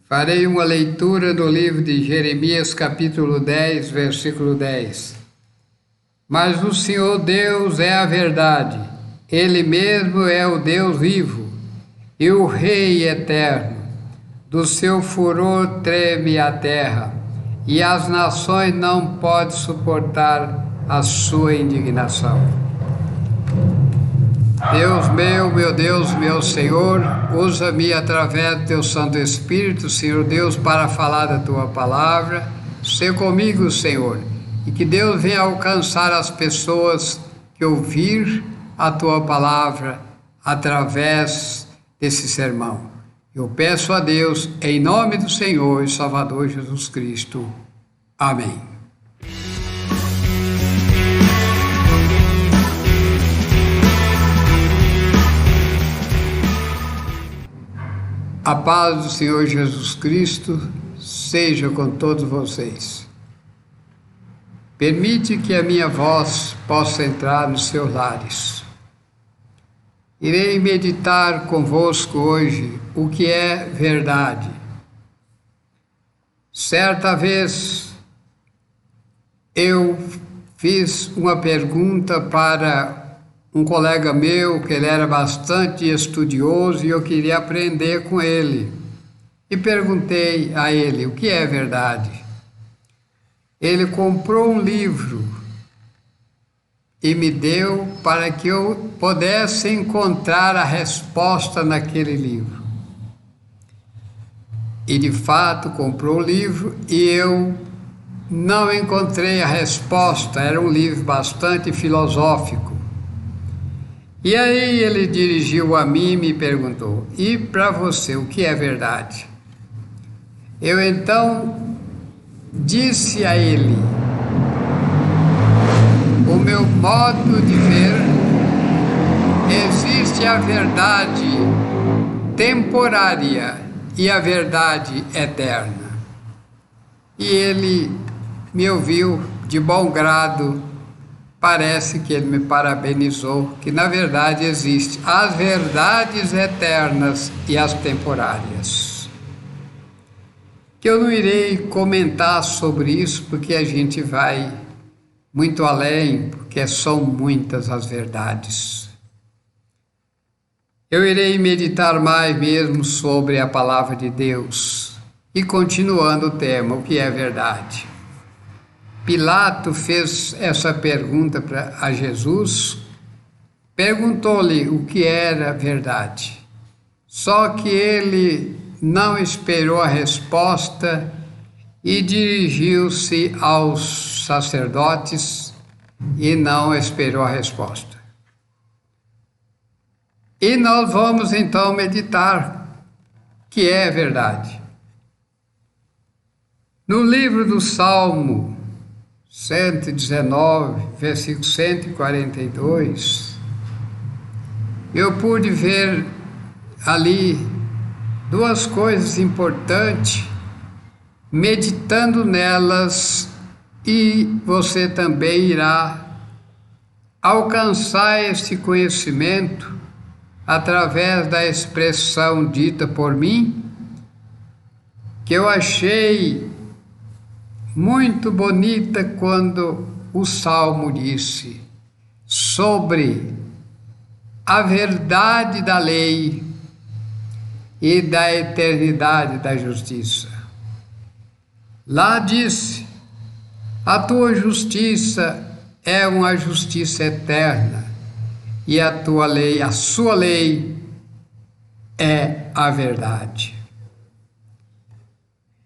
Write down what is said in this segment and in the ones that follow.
Farei uma leitura do livro de Jeremias, capítulo 10, versículo 10. Mas o Senhor Deus é a verdade, Ele mesmo é o Deus vivo e o Rei eterno. Do seu furor treme a terra, e as nações não podem suportar a sua indignação. Deus meu Deus, meu Senhor, usa-me através do teu Santo Espírito, Senhor Deus, para falar da tua palavra. Sê comigo, Senhor, e que Deus venha alcançar as pessoas que ouvir a tua palavra através desse sermão. Eu peço a Deus, em nome do Senhor e Salvador Jesus Cristo. Amém. A paz do Senhor Jesus Cristo seja com todos vocês. Permite que a minha voz possa entrar nos seus lares. Irei meditar convosco hoje o que é verdade. Certa vez eu fiz uma pergunta para um colega meu, que ele era bastante estudioso e eu queria aprender com ele. E perguntei a ele o que é verdade. Ele comprou um livro e me deu para que eu pudesse encontrar a resposta naquele livro. E de fato comprou o livro e eu não encontrei a resposta, era um livro bastante filosófico. E aí ele dirigiu a mim e me perguntou: e para você, o que é verdade? Eu então disse a ele: o meu modo de ver, existe a verdade temporária e a verdade eterna. E ele me ouviu de bom grado, parece que ele me parabenizou, que na verdade existe as verdades eternas e as temporárias. Que eu não irei comentar sobre isso, porque a gente vai muito além, porque são muitas as verdades. Eu irei meditar mais mesmo sobre a palavra de Deus. E continuando o tema, o que é verdade? Pilato fez essa pergunta a Jesus, perguntou-lhe o que era verdade. Só que ele não esperou a resposta e dirigiu-se aos sacerdotes e não esperou a resposta. E nós vamos então meditar que é verdade. No livro do Salmo 119, versículo 142, eu pude ver ali duas coisas importantes, meditando nelas, e você também irá alcançar esse conhecimento através da expressão dita por mim, que eu achei muito bonita quando o Salmo disse sobre a verdade da lei e da eternidade da justiça. Lá disse: a tua justiça é uma justiça eterna e a tua lei, a sua lei é a verdade.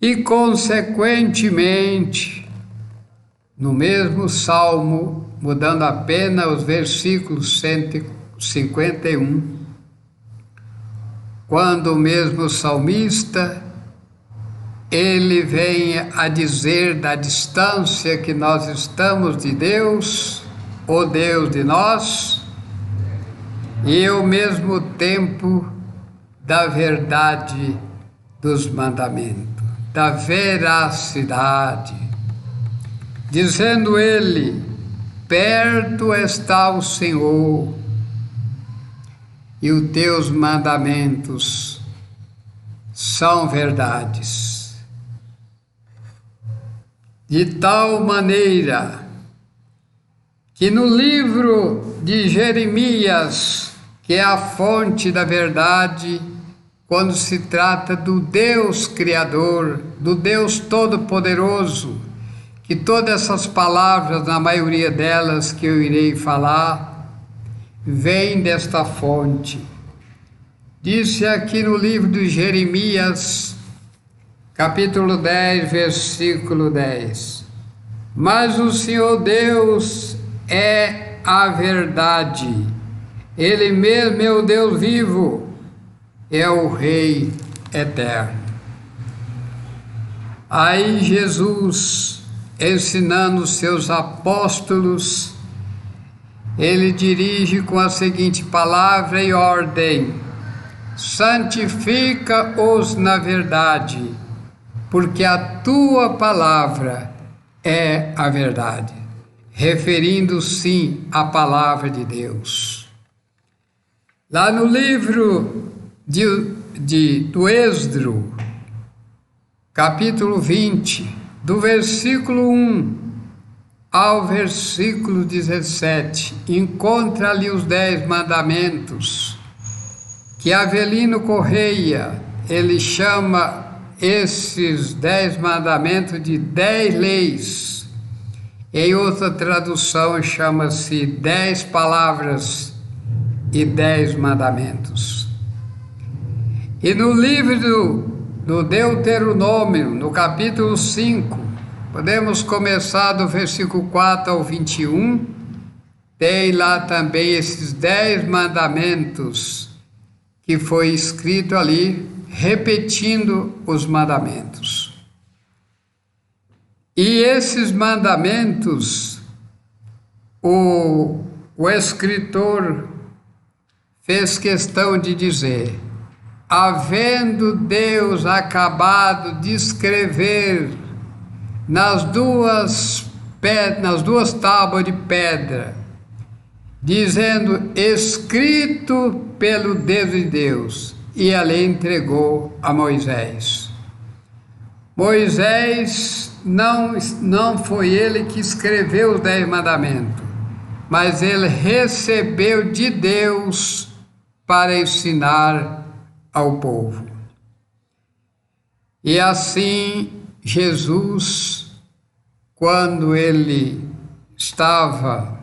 E consequentemente, no mesmo Salmo, mudando apenas os versículos 151, quando o mesmo salmista, ele vem a dizer da distância que nós estamos de Deus, o Deus de nós, e ao mesmo tempo da verdade dos mandamentos, da veracidade, dizendo ele: perto está o Senhor, e os teus mandamentos são verdades. De tal maneira que no livro de Jeremias, que é a fonte da verdade, quando se trata do Deus Criador, do Deus Todo-Poderoso, que todas essas palavras, na maioria delas que eu irei falar, vêm desta fonte. Disse aqui no livro de Jeremias, capítulo 10, versículo 10: Mas o Senhor Deus é a verdade, Ele mesmo é o Deus vivo, é o Rei eterno. Aí Jesus, ensinando os seus apóstolos, ele dirige com a seguinte palavra e ordem: santifica-os na verdade, porque a tua palavra é a verdade, referindo sim à palavra de Deus. Lá no livro do Êxodo, capítulo 20, do versículo 1 ao versículo 17, encontra ali os 10 mandamentos, que Avelino Correia, ele chama esses 10 mandamentos de 10 leis. Em outra tradução chama-se 10 palavras e 10 mandamentos. E no livro do Deuteronômio, no capítulo 5, podemos começar do versículo 4 ao 21, tem lá também esses 10 mandamentos que foi escrito ali, repetindo os mandamentos. E esses mandamentos, o escritor fez questão de dizer: havendo Deus acabado de escrever nas duas tábuas de pedra, dizendo escrito pelo dedo de Deus, e ali entregou a Moisés. Moisés não foi ele que escreveu os 10 mandamentos, mas ele recebeu de Deus para ensinar ao povo. E assim Jesus, quando ele estava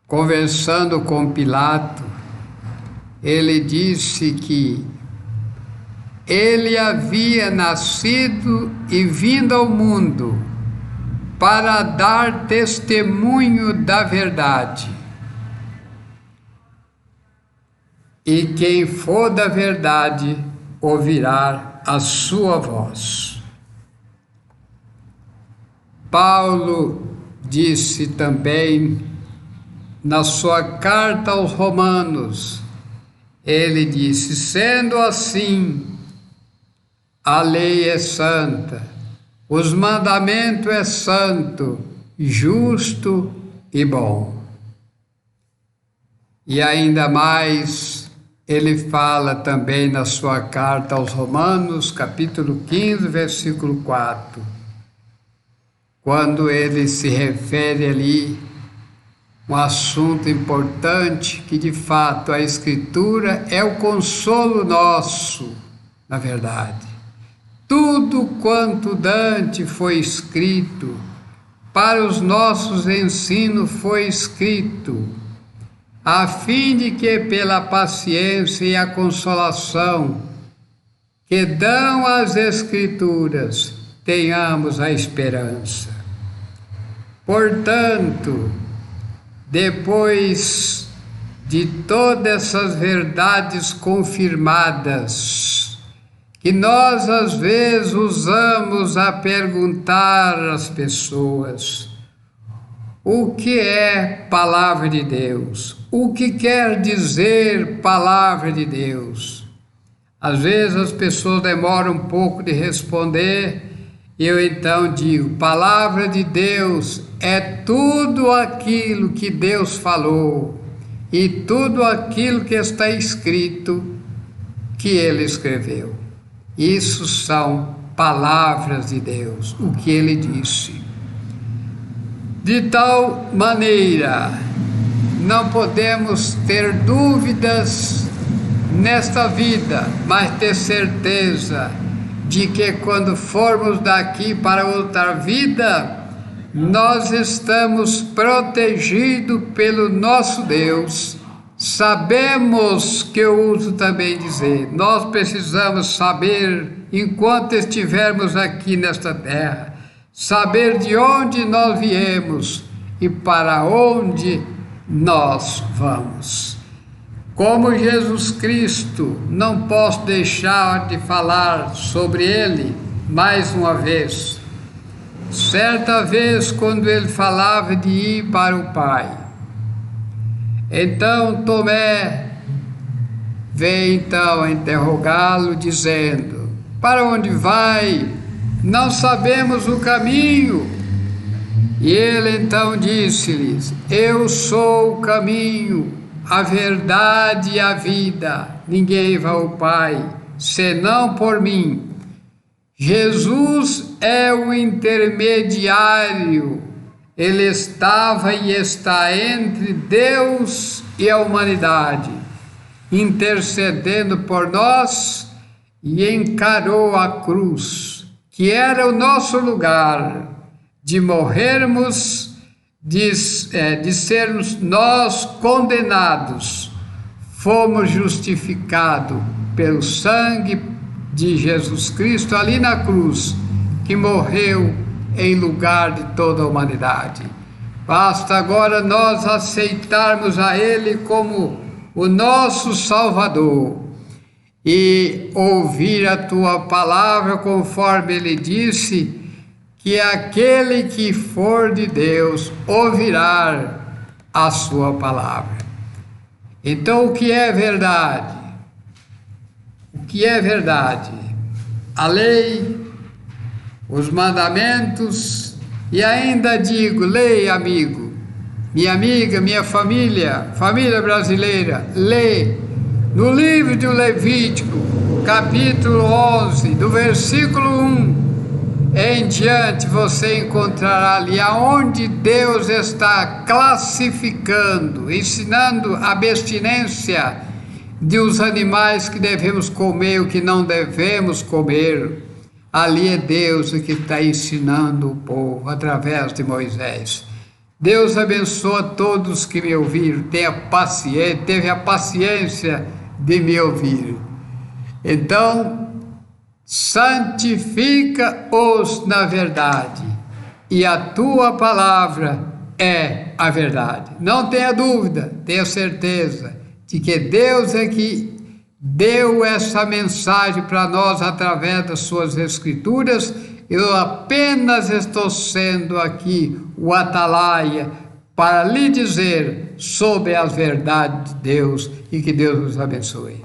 conversando com Pilato, ele disse que ele havia nascido e vindo ao mundo para dar testemunho da verdade. E quem for da verdade ouvirá a sua voz. Paulo disse também na sua carta aos Romanos, ele disse: sendo assim, a lei é santa, os mandamentos é santo, justo e bom. E ainda mais, ele fala também na sua carta aos Romanos, capítulo 15, versículo 4, quando ele se refere ali um assunto importante, que de fato a Escritura é o consolo nosso, na verdade. Tudo quanto dante foi escrito, para os nossos ensinos foi escrito, a fim de que pela paciência e a consolação que dão as Escrituras, tenhamos a esperança. Portanto, depois de todas essas verdades confirmadas, que nós às vezes usamos a perguntar às pessoas: o que é palavra de Deus? O que quer dizer palavra de Deus? Às vezes as pessoas demoram um pouco de responder, e eu então digo: palavra de Deus é tudo aquilo que Deus falou e tudo aquilo que está escrito que ele escreveu. Isso são palavras de Deus, o que ele disse. De tal maneira, não podemos ter dúvidas nesta vida, mas ter certeza de que quando formos daqui para outra vida, nós estamos protegidos pelo nosso Deus. Sabemos que eu uso também dizer, nós precisamos saber, enquanto estivermos aqui nesta terra, saber de onde nós viemos e para onde nós vamos. Como Jesus Cristo, não posso deixar de falar sobre ele mais uma vez. Certa vez, quando ele falava de ir para o Pai, então Tomé veio então interrogá-lo, dizendo: para onde vai? Não sabemos o caminho. E ele então disse-lhes: eu sou o caminho, a verdade e a vida. Ninguém vai ao Pai senão por mim. Jesus é o intermediário. Ele estava e está entre Deus e a humanidade, intercedendo por nós, e encarou a cruz, que era o nosso lugar, de morrermos, de sermos nós condenados. Fomos justificados pelo sangue de Jesus Cristo ali na cruz, que morreu em lugar de toda a humanidade. Basta agora nós aceitarmos a Ele como o nosso Salvador e ouvir a Tua palavra, conforme Ele disse, que aquele que for de Deus ouvirá a Sua palavra. Então, o que é verdade? O que é verdade? A lei, os mandamentos, e ainda digo, lê, amigo, minha amiga, minha família brasileira, lê no livro de Levítico, capítulo 11, do versículo 1 em diante, você encontrará ali aonde Deus está classificando, ensinando a abstinência de os animais que devemos comer e o que não devemos comer. Ali é Deus que está ensinando o povo através de Moisés. Deus abençoa todos que me ouviram, teve a paciência de me ouvir. Então, santifica-os na verdade, e a tua palavra é a verdade. Não tenha dúvida, tenha certeza de que Deus é que deu essa mensagem para nós através das suas escrituras. Eu apenas estou sendo aqui o atalaia para lhe dizer sobre as verdades de Deus, e que Deus nos abençoe.